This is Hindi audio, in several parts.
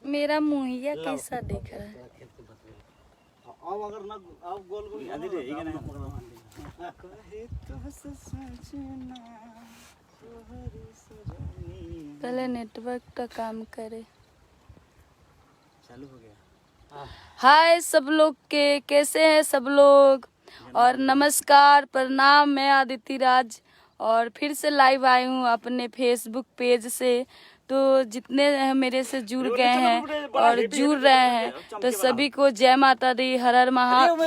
मेरा मुहैया कैसा दिख रहा है? अब अगर ना अब गोल गोल आदि रे इगना कहे तो सजना तोहरी सजनी। पहले नेटवर्क का काम करे। चालू हो गया। हाय सब लोग के, कैसे हैं सब लोग? और नमस्कार, प्रणाम। मैं अदिति राज और फिर से लाइव आई हूँ अपने फेसबुक पेज से। तो जितने मेरे से जुड़ गए हैं और जुड़ रहे हैं तो सभी को जय माता दी, हर हर महादेव।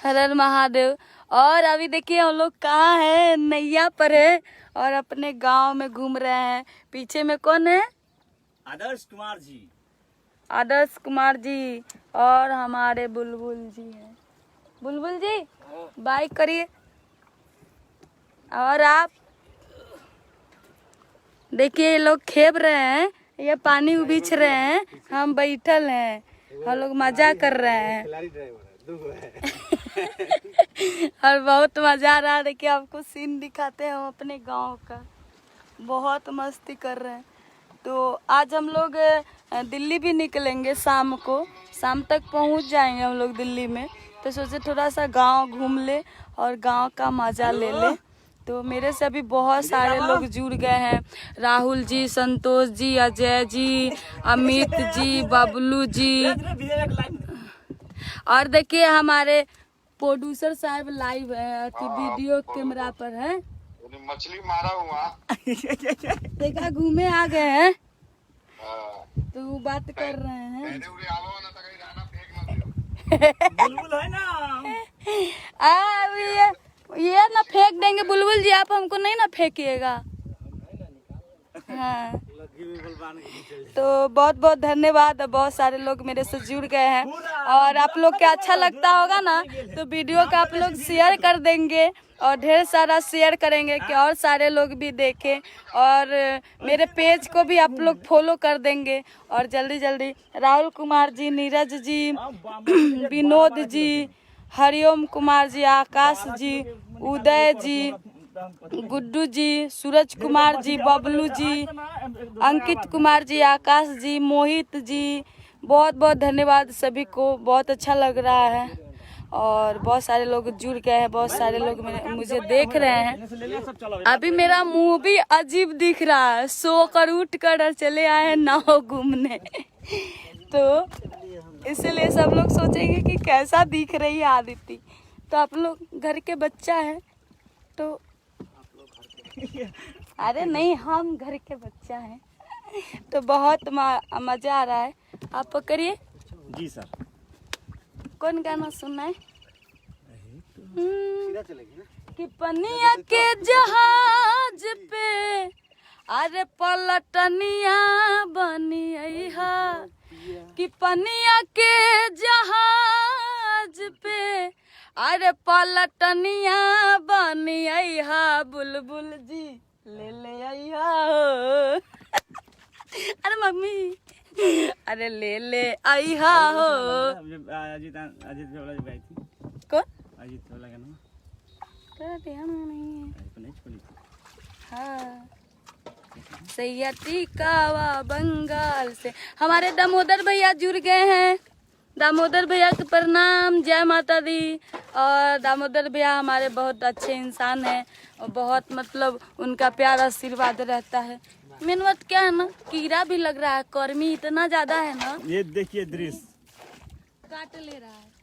हर हर महादेव। और अभी देखिए हम लोग कहाँ हैं, नैया पर है और अपने गांव में घूम रहे हैं। पीछे में कौन है? आदर्श कुमार जी। आदर्श कुमार जी और हमारे बुलबुल जी हैं। बुलबुल जी बाय करिए। और आप देखिए ये लोग खेप रहे हैं, ये पानी उबीछ रहे हैं, हम बैठल हैं, हम लोग मजा कर रहे हैं और बहुत मजा आ रहा है। देखिए आपको सीन दिखाते हैं हम अपने गांव का, बहुत मस्ती कर रहे हैं। तो आज हम लोग दिल्ली भी निकलेंगे, शाम को, शाम तक पहुंच जाएंगे हम लोग दिल्ली में। तो सोचे थोड़ा सा गांव घूम ले और गांव का मजा ले ले। तो मेरे से अभी बहुत सारे लोग जुड़ गए हैं, राहुल जी, संतोष जी, अजय जी, अमित जी, बबलू जी। और देखिए हमारे प्रोड्यूसर साहब लाइव है कि वीडियो कैमरा पर है। मछली मारा हुआ देखा घूमे आ गए हैं तो वो बात कर रहे हैं। बुलबुल है ना, ये ना फेंक देंगे बुलबुल जी, आप हमको नहीं ना फेंकिएगा। हाँ तो बहुत बहुत धन्यवाद। बहुत सारे लोग मेरे से जुड़ गए हैं और आप लोग को अच्छा लगता होगा ना तो वीडियो का आप लोग शेयर कर देंगे और ढेर सारा शेयर करेंगे कि और सारे लोग भी देखें। और मेरे पेज को भी आप लोग फॉलो कर देंगे। और जल्दी जल्दी राहुल कुमार जी, नीरज जी, विनोद जी, हरिओम कुमार जी, आकाश जी, उदय जी, गुड्डू जी, सूरज कुमार जी, बबलू जी, अंकित कुमार जी, आकाश जी, मोहित जी, बहुत बहुत धन्यवाद सभी को। बहुत अच्छा लग रहा है और बहुत सारे लोग जुड़ गए हैं, बहुत सारे लोग मुझे देख रहे हैं। अभी मेरा मुंह भी अजीब दिख रहा है, सो कर उठ कर चले आए हैं नाव घूमने तो इसलिए सब लोग सोचेंगे कि कैसा दिख रही है आदिति। तो आप लोग घर के बच्चा है तो अरे नहीं, हम घर के बच्चा हैं तो बहुत मजा आ रहा है। आप पकड़िए जी सर। कौन गाना सुनना है? कि पनिया के जहाज पे अरे पलटनिया बनी है, कि पनिया के जहाज पे अरे पलटनिया बनी है, बुलबुल जी ले ले आइया अरे मम्मी अरे ले ले आइया हो। अजीत वाला जो गई थी, कौन? अजीत वाला गाना तेरा ध्यान में नहीं है। नहीं छोड़ी थी। हाँ सैया टिकावा बंगाल से हमारे दामोदर भैया जुड़ गए हैं। दामोदर भैया के प्रणाम, जय माता दी। और दामोदर भैया हमारे बहुत अच्छे इंसान हैं और बहुत मतलब उनका प्यार आशीर्वाद रहता है। मेन बात क्या है ना, कीड़ा भी लग रहा है, गर्मी इतना ज्यादा है ना। ये देखिए दृश्य काट ले रहा है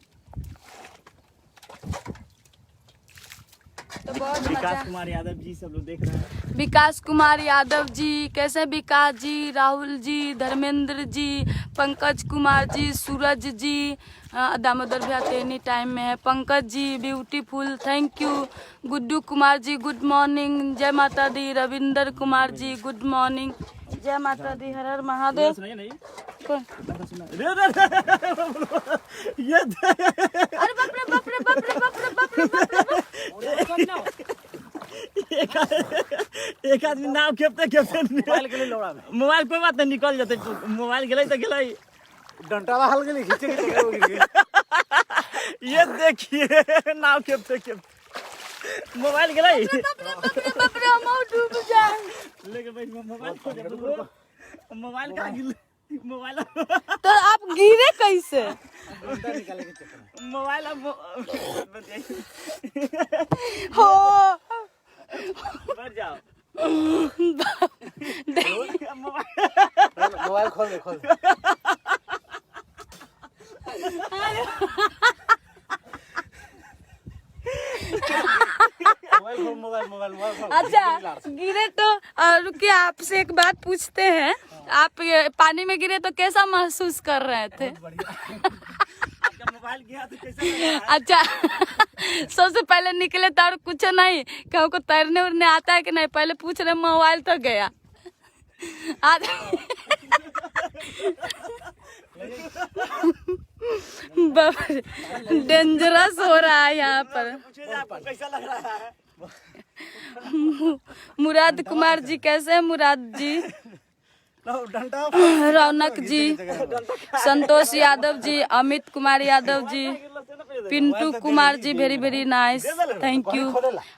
तो बहुत मजा। विकास कुमार यादव जी सब लोग देख रहे हैं। विकास कुमार यादव जी, कैसे विकास जी, राहुल जी, धर्मेंद्र जी, पंकज कुमार जी, सूरज जी, दामोदर भैया तो एनी टाइम में है, Pankaj ji beautiful, thank you, Guddu Kumar ji good morning, जय माता दी, रविंदर कुमार जी गुड मॉर्निंग, जय माता दी, हर हर महादेव। कौन? अरे बाप रे बाप रे बाप रे बाप रे बाप रे बाप रे। एक आदमी नाव खेपते खेपते मोबाइल कोई बात नहीं, निकल जाते, मोबाइल गले तो गले, डंटाला हल गली खींचे ये देखिए नाव खेपते खेपते मोबाइल गले बाप रे बाप रे हम डूब जाए। लेके भाई मोबाइल खो जाए। मोबाइल का मोबाइल तो आप गिरे कैसे? डंडा निकाले के चक्कर में। मोबाइल हो बैठ जाओ। मोबाइल खोल दे खोल दे। मोबाइल खोल। अच्छा गिरे तो रुकिए, आपसे एक बात पूछते हैं। आप ये पानी में गिरे तो कैसा महसूस कर रहे थे? आपका मोबाइल गया तो कैसे लगा? अच्छा सबसे पहले निकले तो और कुछ नहीं कि हमको तैरने उड़ने आता है कि नहीं, पहले पूछ रहे मोबाइल तो गया। आज डेंजरस हो रहा है यहाँ पर। पूछिए आपको कैसा लग रहा है? मुराद कुमार जी कैसे हैं? Murad ji, Danda Raunak ji, Santosh Yadav ji, Amit Kumar Yadav ji, Pintu Kumar ji, very very nice, thank you.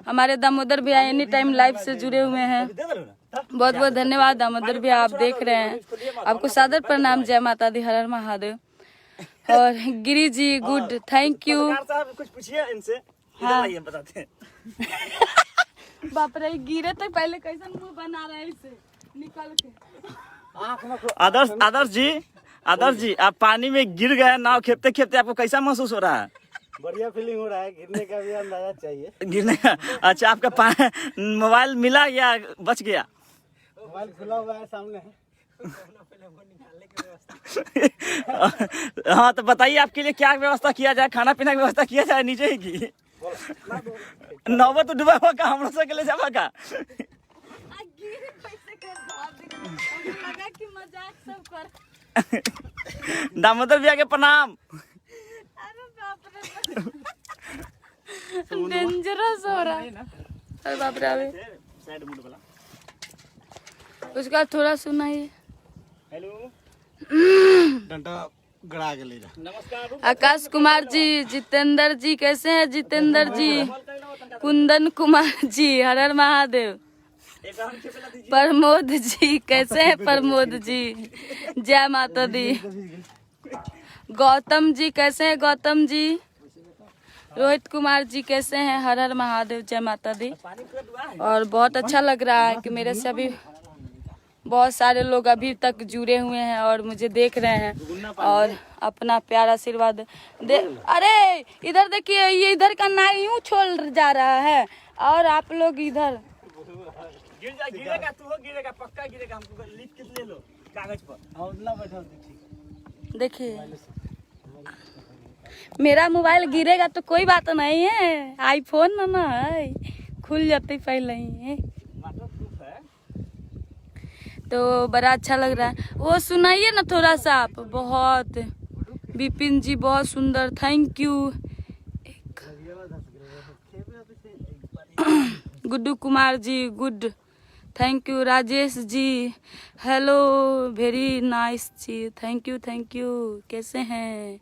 हमारे दामोदर भैया एनी टाइम लाइव से जुड़े हुए हैं, बहुत बहुत धन्यवाद दामोदर भैया, आप देख रहे हैं। आपको सादर प्रणाम, जय माता दी, हर हर महादेव। और Giri ji good, thank you. पत्रकार साहब कुछ पूछिए इनसे। हाँ। इधर बताते हैं। बाप रे, गिरे तो पहले कैसा मुंह बना रहे इसे निकल के। आदर्श जी आप पानी में गिर गए, नाव खेपते खेपते आपको कैसा महसूस हो रहा है? बढ़िया फीलिंग हो रहा है। गिरने का भी अंदाजा चाहिए। गिरने का? अच्छा, आपका मोबाइल मिला या बच गया? मोबाइल खुला हुआ है सामने। हाँ तो बताइए आपके लिए क्या व्यवस्था किया जाए, खाना पीना की व्यवस्था किया जाए नीचे ही की? नौबत तो डूबा हुआ का हम लोग के ले जावा का? दामोदर भैया के प्रणाम। डेंजरस हो रहा है। अरे बाप रे, अबे साइड मूड वाला। उसका थोड़ा सुनाइए। हेलो, डंडा गड़ा के ले जा। नमस्कार। आकाश कुमार जी, जितेंद्र जी कैसे हैं? जितेंद्र जी, कुंदन कुमार जी, हर हर महादेव। प्रमोद जी कैसे हैं? प्रमोद जी, जय माता दी। गौतम जी कैसे हैं? गौतम जी। रोहित कुमार जी कैसे हैं? हर हर महादेव, जय माता दी। और बहुत अच्छा लग रहा है कि मेरे से अभी बहुत सारे लोग अभी तक जुड़े हुए हैं और मुझे देख रहे हैं और अपना प्यार आशीर्वाद दे। अरे इधर देखिए, ये इधर का नाव यूं छोड़ जा रहा है और आप लोग इधर। गिरेगा तू, हो गिरेगा, पक्का गिरेगा। हमको लिख के ले लो कागज पर। उतना बैठा ठीक। देखिए मेरा मोबाइल गिरेगा तो कोई बात नहीं है, आईफोन ना है, खुल जाते पहले ही है। तो बड़ा अच्छा लग रहा है। वो सुनाइए ना थोड़ा सा आप। बहुत विपिन जी बहुत सुंदर, thank you. Guddu Kumar ji good, thank you. Rajesh ji hello, very nice ji, thank you thank you. कैसे हैं?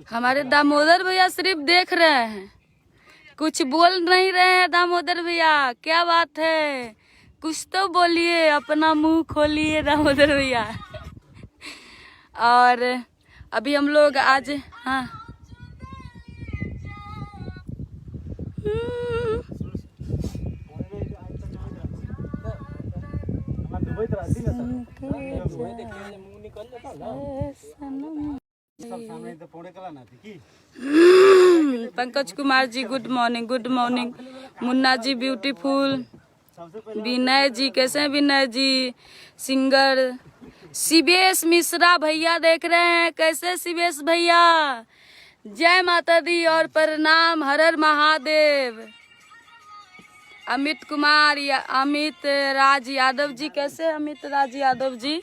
हमारे दामोदर भैया सिर्फ देख रहे हैं, कुछ बोल नहीं रहे हैं। दामोदर भैया क्या बात है, कुछ तो बोलिए, अपना मुंह खोलिए दामोदर भैया। और अभी हम लोग आज हाँ Pankaj Kumar ji good morning, good morning. Munna ji beautiful. Vinay ji कैसे हैं? विनय जी सिंगर। शिवेश मिश्रा भैया देख रहे हैं, कैसे शिवेश भैया? जय माता दी और प्रणाम, हर हर महादेव। अमित कुमार या अमित राज यादव जी कैसे हैं? अमित राज यादव जी।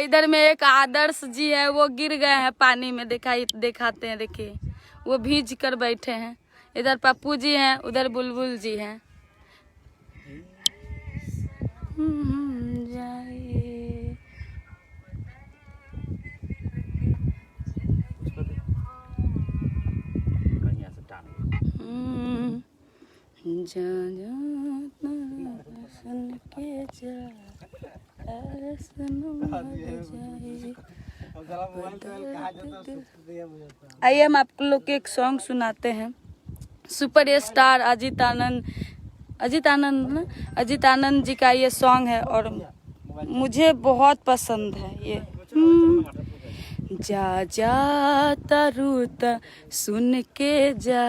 इधर में एक आदर्श जी है, वो गिर गए हैं पानी में, दिखाते हैं, देखिए वो भीज कर बैठे हैं। इधर पप्पू जी हैं, उधर बुलबुल जी हैं। जाइए जा सनम हर जाए। अब जरा मोबाइल कहा जाता है दिया मुझे। आइए हम आप लोग को एक सॉन्ग सुनाते हैं। सुपर स्टार अजीत आनंद जी का ये सॉन्ग है और मुझे बहुत पसंद है ये। जा जा तरुता सुन के जा,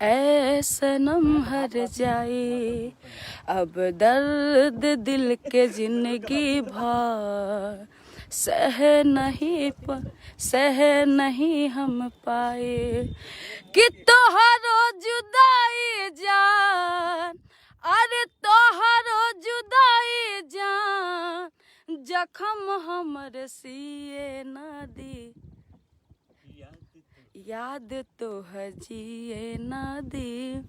ऐ सनम हर जाए, अब दर्द दिल के जिंदगी भर सह नहीं हम पाए, कि तोहरो जुदाई जान, अरे तोहरो जुदाई जान, जख्म हमर सिए ना दी, याद तो है जिए ना दी,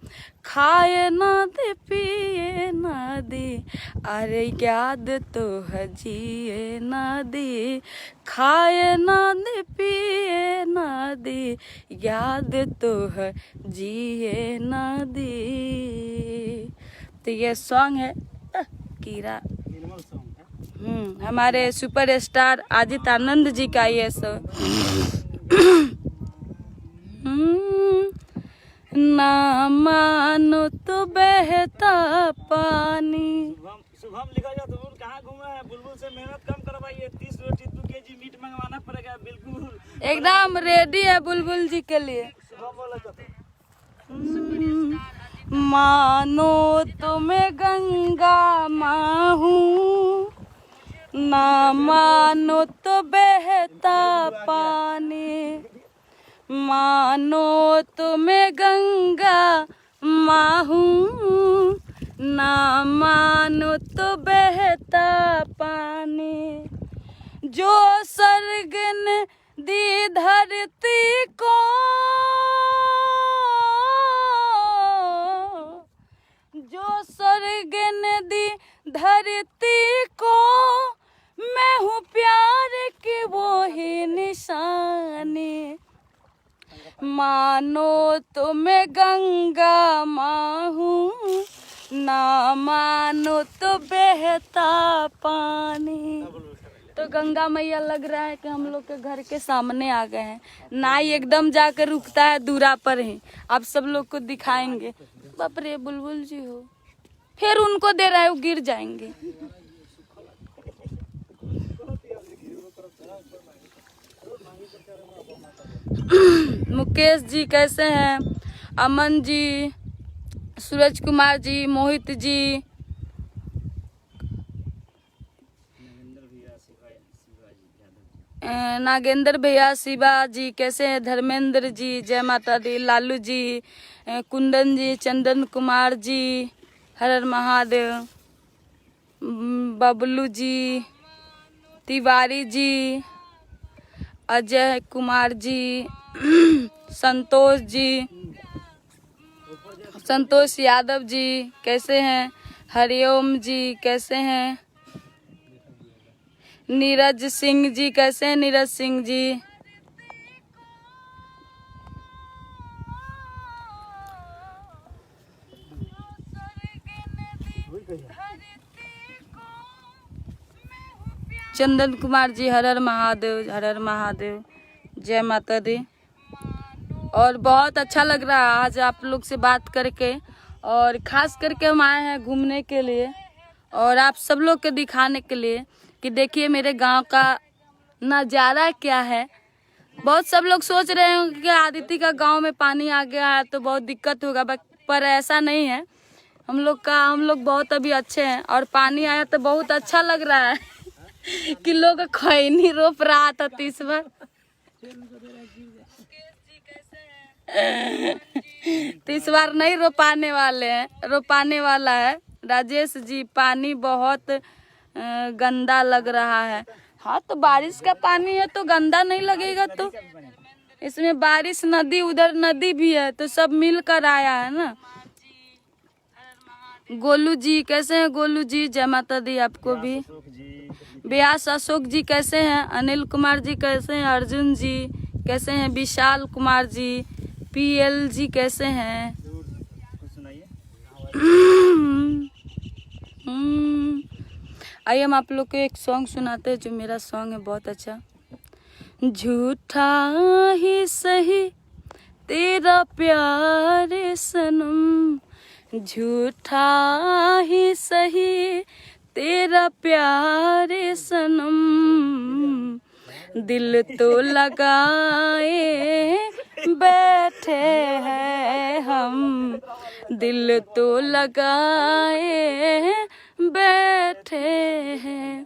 खाए ना दे पिए ना दी, अरे याद तो है जिए ना दी, खाए ना दे पिए ना दी, याद तो है जिए ना दी। तो ये सॉन्ग है कीरा, मिनिमल सॉन्ग है। हमारे सुपर स्टार अजीत आनंद जी का ये सॉन्ग। ना मानो तो बहता पानी। शुभम लिखा जाए तो कहाँ घूम रहा है? बुलबुल से मेहनत कम करवाइए, 30 रोटी 2 केजी मीट मंगवाना पड़ेगा। बिल्कुल एकदम रेडी है बुलबुल जी के लिए। शुभम बोला जाता है। मानो तो मैं गंगा माँ हूँ, ना मानो तो बहता पानी, मानो तो मैं गंगा माँ हूँ, ना मानो तो बहता पानी, जो स्वर्ग ने दी धरती को, जो स्वर्ग ने दी धरती को, मैं हूँ प्यार की वो ही निशानी, मानो तो मैं गंगा माँ हूँ, ना मानो तो बहता पानी। तो गंगा मैया लग रहा है कि हम लोग के घर के सामने आ गए हैं। नाई एकदम जाकर रुकता है दूरा पर ही, आप सब लोग को दिखाएंगे। बाप रे बुलबुल जी हो, फिर उनको दे रहा है, वो गिर जाएंगे। मुकेश जी कैसे हैं? अमन जी, सूरज कुमार जी, मोहित जी, नागेंद्र भैया, शिवा जी कैसे हैं? धर्मेंद्र जी, जय माता दी, लालू जी, कुंदन जी, चंदन कुमार जी, हर हर महादेव, बबलू जी, तिवारी जी, अजय कुमार जी, संतोष जी, संतोष यादव जी कैसे हैं? हरिओम जी कैसे हैं? नीरज सिंह जी कैसे हैं? नीरज सिंह जी, चंदन कुमार जी, हर हर महादेव, हर हर महादेव, जय माता दी। और बहुत अच्छा लग रहा है आज आप लोग से बात करके, और खास करके हम आए हैं घूमने के लिए और आप सब लोग के दिखाने के लिए कि देखिए मेरे गांव का नज़ारा क्या है। बहुत सब लोग सोच रहे होंगे कि आदित्य का गांव में पानी आ गया है तो बहुत दिक्कत होगा, पर ऐसा नहीं है। हम लोग बहुत अभी अच्छे हैं और पानी आया तो बहुत अच्छा लग रहा है कि लोग खैनी रोप रहा था 30 बार। 30 बार नहीं रोपाने वाले हैं, रोपाने वाला है। राजेश जी, पानी बहुत गंदा लग रहा है। हाँ तो बारिश का पानी है तो गंदा नहीं लगेगा, तो इसमें बारिश नदी, उधर नदी भी है तो सब मिलकर आया है ना। गोलू जी कैसे हैं? गोलू जी जय माता दी आपको भी। व्यास अशोक जी कैसे हैं? अनिल कुमार जी कैसे हैं? अर्जुन जी कैसे हैं? विशाल कुमार जी, PL जी कैसे हैं? आइए हम आप लोग को एक सॉन्ग सुनाते हैं जो मेरा सॉन्ग है बहुत अच्छा। झूठा ही सही तेरा प्यार सनम, झूठा ही सही तेरा प्यार सनम, दिल तो लगाए बैठे हैं हम, दिल तो लगाए बैठे हैं,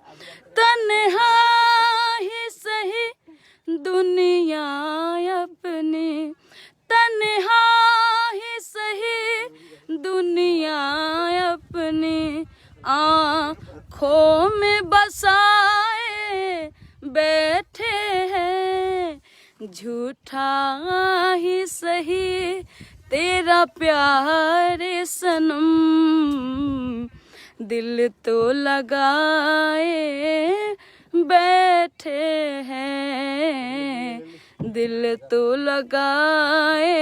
तन्हा ही सही दुनिया अपनी, तन्हा ही सही दुनिया अपनी, आँखों में बसाए बैठे हैं, झूठा ही सही तेरा प्यार सनम, दिल तो लगाए बैठे हैं, दिल तो लगाए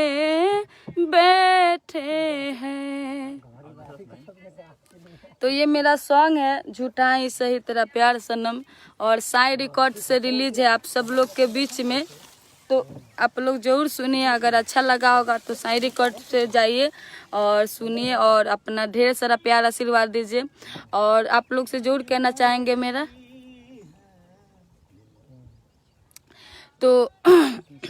बैठे हैं। तो ये मेरा सॉन्ग है झूठा ही सही तेरा प्यार सनम, और साई रिकॉर्ड से रिलीज है आप सब लोग के बीच में, तो आप लोग जरूर सुनिए। अगर अच्छा लगा होगा तो साई रिकॉर्ड से जाइए और सुनिए और अपना ढेर सारा प्यार आशीर्वाद दीजिए। और आप लोग से जरूर कहना चाहेंगे मेरा तो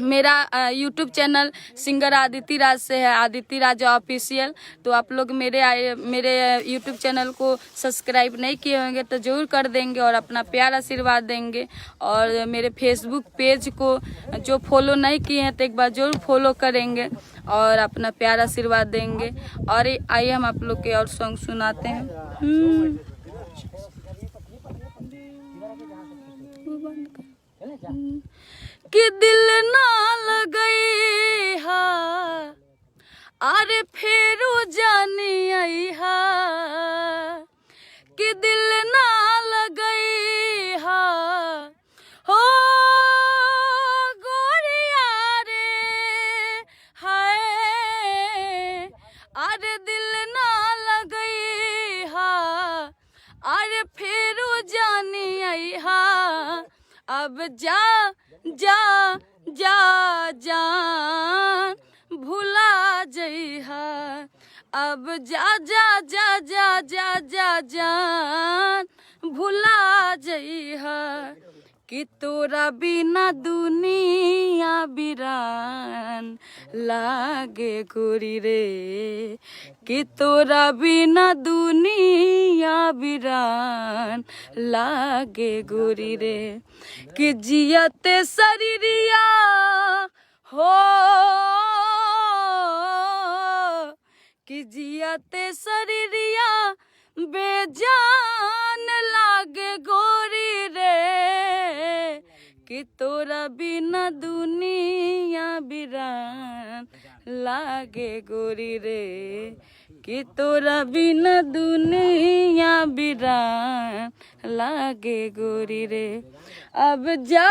मेरा YouTube channel singer Aditya Raj से है, आदित्य राज ऑफिशियल। तो आप लोग मेरे यूट्यूब चैनल को सब्सक्राइब नहीं किए होंगे तो ज़रूर कर देंगे और अपना प्यार आशीर्वाद देंगे। और मेरे फेसबुक पेज को जो फॉलो नहीं किए हैं तो एक बार ज़रूर फॉलो करेंगे और अपना प्यार आशीर्वाद देंगे। और आइए हम आप लोग के और सॉन्ग सुनाते हैं। कि दिल ना लगई हा अरे फेरू जानी आई हा, कि दिल ना लगई हा हो गोरिया रे हाय, अरे दिल ना लगई हा अरे फेरू जानी आई हा, अब जा जा जा जान भुला जइहा, अब जा जा जा जा जा जा जान भुला जइहा, कि तोरा बिना दुनिया बिरान लागे गोरी रे, कि तोरा बिना दुनिया बिरान लागे गोरी रे, कि जियते शरीरिया हो, कि जियते शरीरिया बेजान लागे गोरी रे, कि तोरा बिना दुनिया बिरान लागे गोरी रे, कि तोरा बिना दुनिया बिरान लागे गोरी रे, अब जा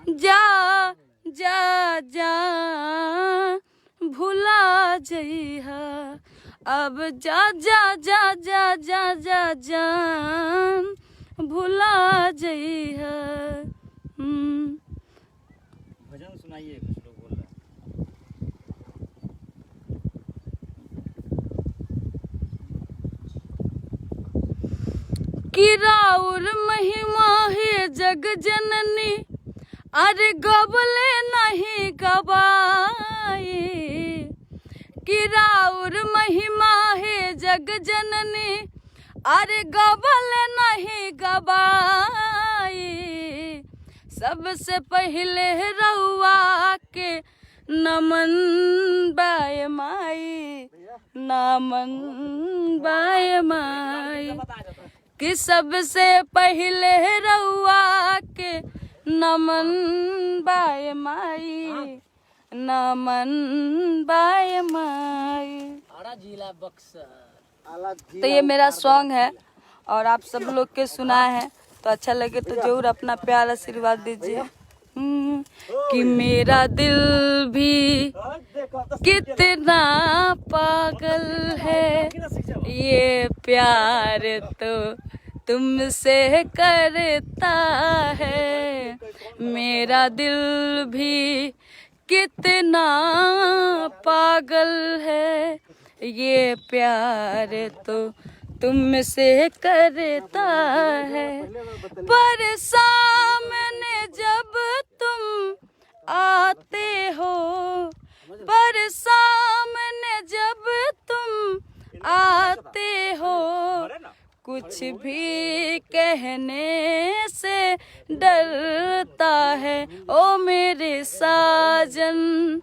जा जा जा भुला जइहा, अब जा जा जा जा जा जा जान भुला जइहा। भजन सुनाइए, कुछ लोग बोल रहे हैं। कि राउर महिमा है जग जननी, अरे गबले नहीं गवाई, कि राउर महिमा है जग जननी, अरे गबले नहीं गवाई, सबसे पहले रउआ के नमन बाय माई, नमन बाय माई, कि सबसे पहले रउआ के नमन बाय माई, नमन बाय माई। जिला बक्सर। तो ये मेरा सॉन्ग है और आप सब लोग के सुना है, तो अच्छा लगे तो जरूर अपना प्यार आशीर्वाद दीजिए। कि मेरा दिल भी कितना पागल है, ये प्यार तो तुमसे करता है, मेरा दिल भी कितना पागल है, ये प्यार तो तुमसे करता है। पर सामने जब तुम आते हो, पर सामने जब तुम आते हो, कुछ भी कहने से डरता है। ओ मेरे साजन,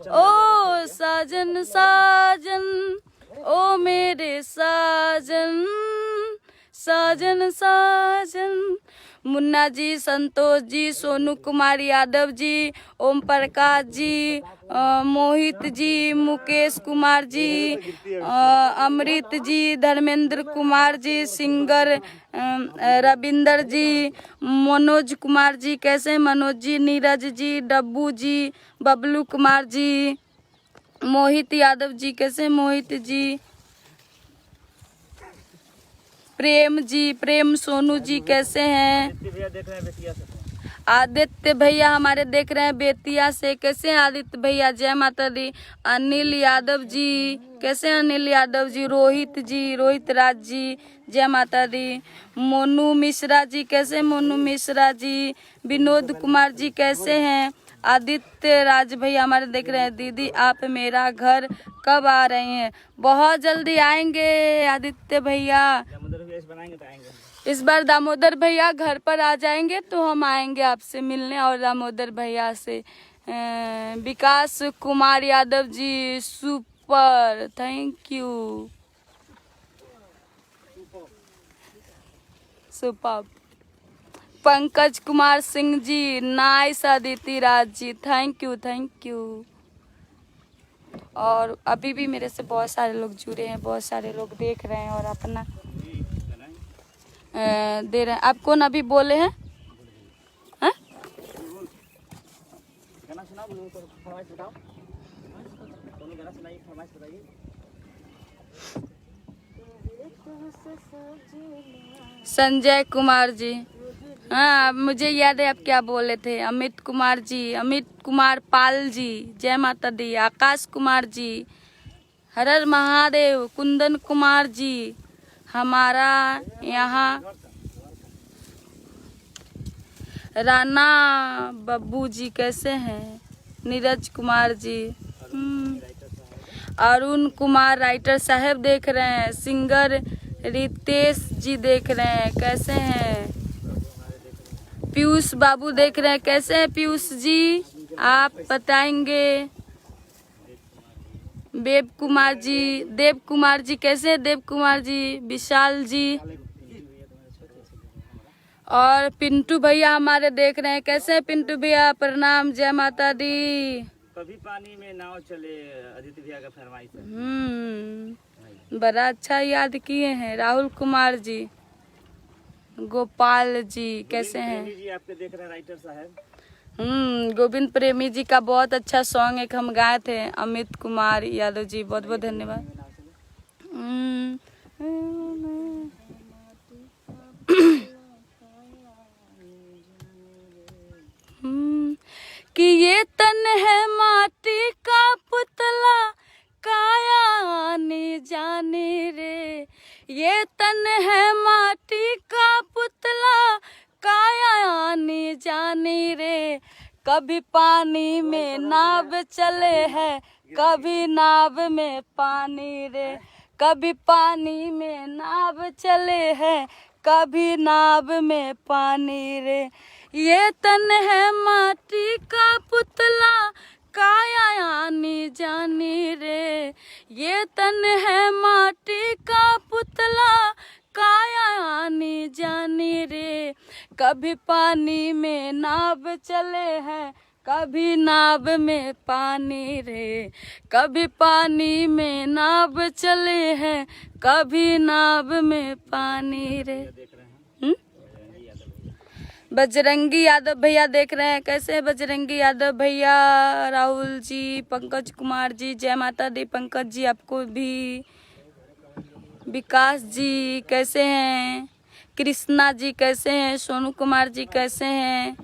ओ साजन साजन, ओ मेरे साजन साजन साजन। मुन्ना जी, संतोष जी, सोनू कुमार यादव जी, ओम प्रकाश जी, मोहित जी, मुकेश कुमार जी, अमृत जी, धर्मेंद्र कुमार जी, सिंगर रविंदर जी, मनोज कुमार जी, कैसे हैं मनोज जी, नीरज जी, डब्बू जी, बबलू कुमार जी, मोहित यादव जी, कैसे हैं मोहित जी, प्रेम जी, प्रेम सोनू जी, कैसे हैं? आदित्य भैया हमारे देख रहे हैं बेतिया से, कैसे हैं आदित्य भैया? जय माता दी। अनिल यादव जी, कैसे हैं अनिल यादव जी? रोहित जी, रोहित राज जी, जय माता दी। मोनू मिश्रा जी, कैसे हैं मोनू मिश्रा जी? विनोद कुमार जी, कैसे हैं? आदित्य राज भैया हमारे देख रहे हैं। दीदी आप मेरा घर कब आ रहे हैं? बहुत जल्दी आएंगे आदित्य भैया। इस बार दामोदर भैया घर पर आ जाएंगे तो हम आएंगे आपसे मिलने और दामोदर भैया से। Vikas Kumar Yadav ji, super, thank you, super. Pankaj Kumar Singh ji, nice. Aditi Raj ji, thank you, thank you. और अभी भी मेरे से बहुत सारे लोग जुड़े हैं, बहुत सारे लोग देख रहे हैं और अपना दे रहे हैं। आप कौन अभी बोले हैं? हैं? संजय कुमार जी, हाँ मुझे याद है आप क्या बोले थे। अमित कुमार जी, अमित कुमार पाल जी, जय माता दी। आकाश कुमार जी, हर हर महादेव। कुंदन कुमार जी, हमारा यहाँ। राना बब्बू जी, कैसे हैं? नीरज कुमार जी, अरुण कुमार राइटर साहब देख रहे हैं। सिंगर रितेश जी देख रहे हैं, कैसे हैं? पीयूष बाबू देख रहे हैं, कैसे हैं पीयूष जी? आप बताएंगे। देव कुमार जी, देव कुमार जी, कैसे हैं देव कुमार जी? विशाल जी और पिंटू भैया हमारे देख रहे हैं, कैसे हैं पिंटू भैया? प्रणाम, जय माता दी। कभी पानी में नाव चले, अदिति भैया का फरमाइश है। बड़ा अच्छा याद किए हैं। राहुल कुमार जी, गोपाल जी, कैसे हैं? जी आपके देख रहे हैं राइटर साहब। गोविंद प्रेमी जी का बहुत अच्छा सॉन्ग एक हम गाए थे। अमित कुमार यादव जी, बहुत बहुत धन्यवाद। कि ये तन है माटी का पुतला, काया आने जाने रे। ये तन है माटी का पुतला, काया आने जाने रे। कभी पानी में नाव चले है, कभी नाव में पानी रे। कभी पानी में नाव चले है, कभी नाव में पानी रे। ये तन है माटी का पुतला, काया आने जाने रे। ये तन है माटी का पुतला, काया आने जाने रे। कभी पानी में नाव चले हैं, कभी नाव में पानी रे। कभी पानी में नाव चले हैं, कभी नाव में पानी रे। बजरंगी यादव भैया देख रहे हैं, कैसे हैं बजरंगी यादव भैया? राहुल जी, पंकज कुमार जी, जय माता दी। पंकज जी आपको भी। विकास जी कैसे हैं? कृष्णा जी कैसे हैं, सोनू कुमार जी कैसे हैं,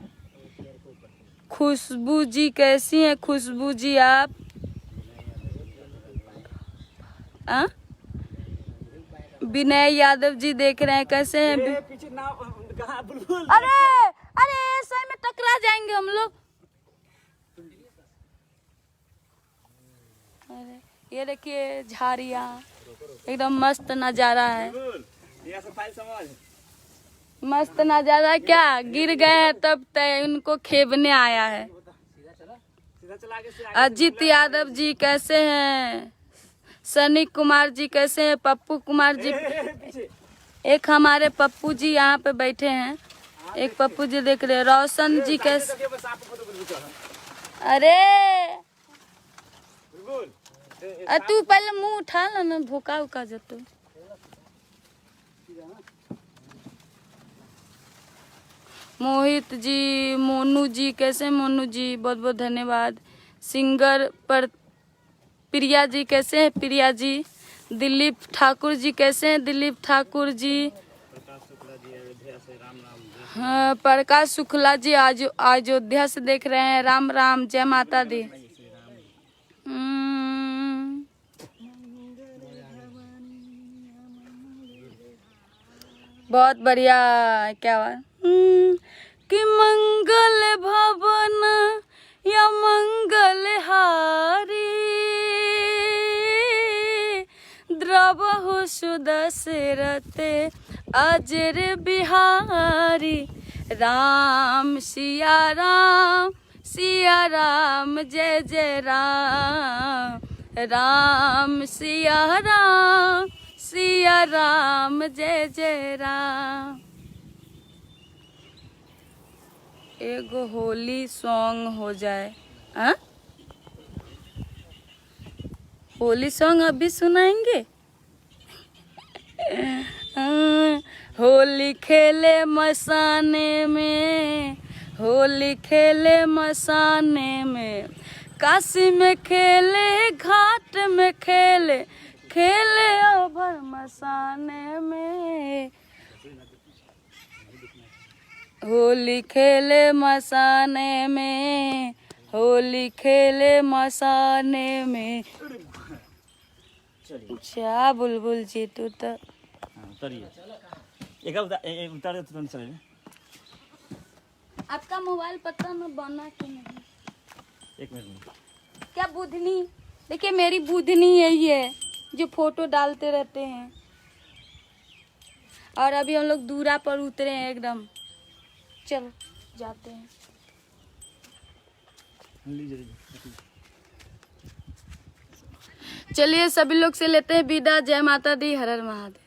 खुशबू जी कैसी हैं, खुशबू जी आप विनय यादव जी देख रहे हैं कैसे हैं। पीछे ना कहाँ बुलबुल। अरे अरे सही में टकरा जाएंगे हम लोग। अरे ये देखिए झाड़ियाँ, एकदम मस्त नजारा है, मस्त नजारा। क्या गिर गए हैं तब तय उनको खेबने आया है। अजीत यादव जी कैसे हैं, सनी कुमार जी कैसे हैं, पप्पू कुमार जी, एक हमारे पप्पू जी यहाँ पे बैठे हैं, एक पप्पू जी देख रहे हैं। रोशन जी कैसे, अरे तू पहले मुंह उठा ला ना, भूखा उका जतो। मोहित जी, मोनू जी कैसे हैं, मोनू जी बहुत बहुत धन्यवाद। सिंगर पर प्रिया जी कैसे हैं, प्रिया जी। दिलीप ठाकुर जी कैसे हैं, दिलीप ठाकुर जी। हाँ, प्रकाश शुक्ला जी अयोध्या से देख रहे हैं। राम राम, जय माता दी। बहुत बढ़िया। क्या बात कि मंगल भवन या मंगल हारी द्रवहु सुदशरथ अजर बिहारी। राम सिया राम जय जय राम, राम सिया राम जय जय राम। एगो होली सॉन्ग हो जाए। हाँ, होली सॉन्ग अभी सुनाएंगे। होली खेले मसाने में, होली खेले मसाने में, काशी में खेले, घाट में खेले, खेले ओभर मसाने में। होली खेले मसाने में, होली खेले मसाने में। अच्छा बुलबुल जी तू तो उतार चले। आपका मोबाइल पता न बना कि नहीं। एक मिनट। क्या बुधनी, देखिए मेरी बुधनी यही है जो फोटो डालते रहते हैं। और अभी हम लोग दूरा पर उतरे हैं एकदम। चलो जाते हैं। चलिए सभी लोग से लेते हैं विदा। जय माता दी, हर हर महादेव।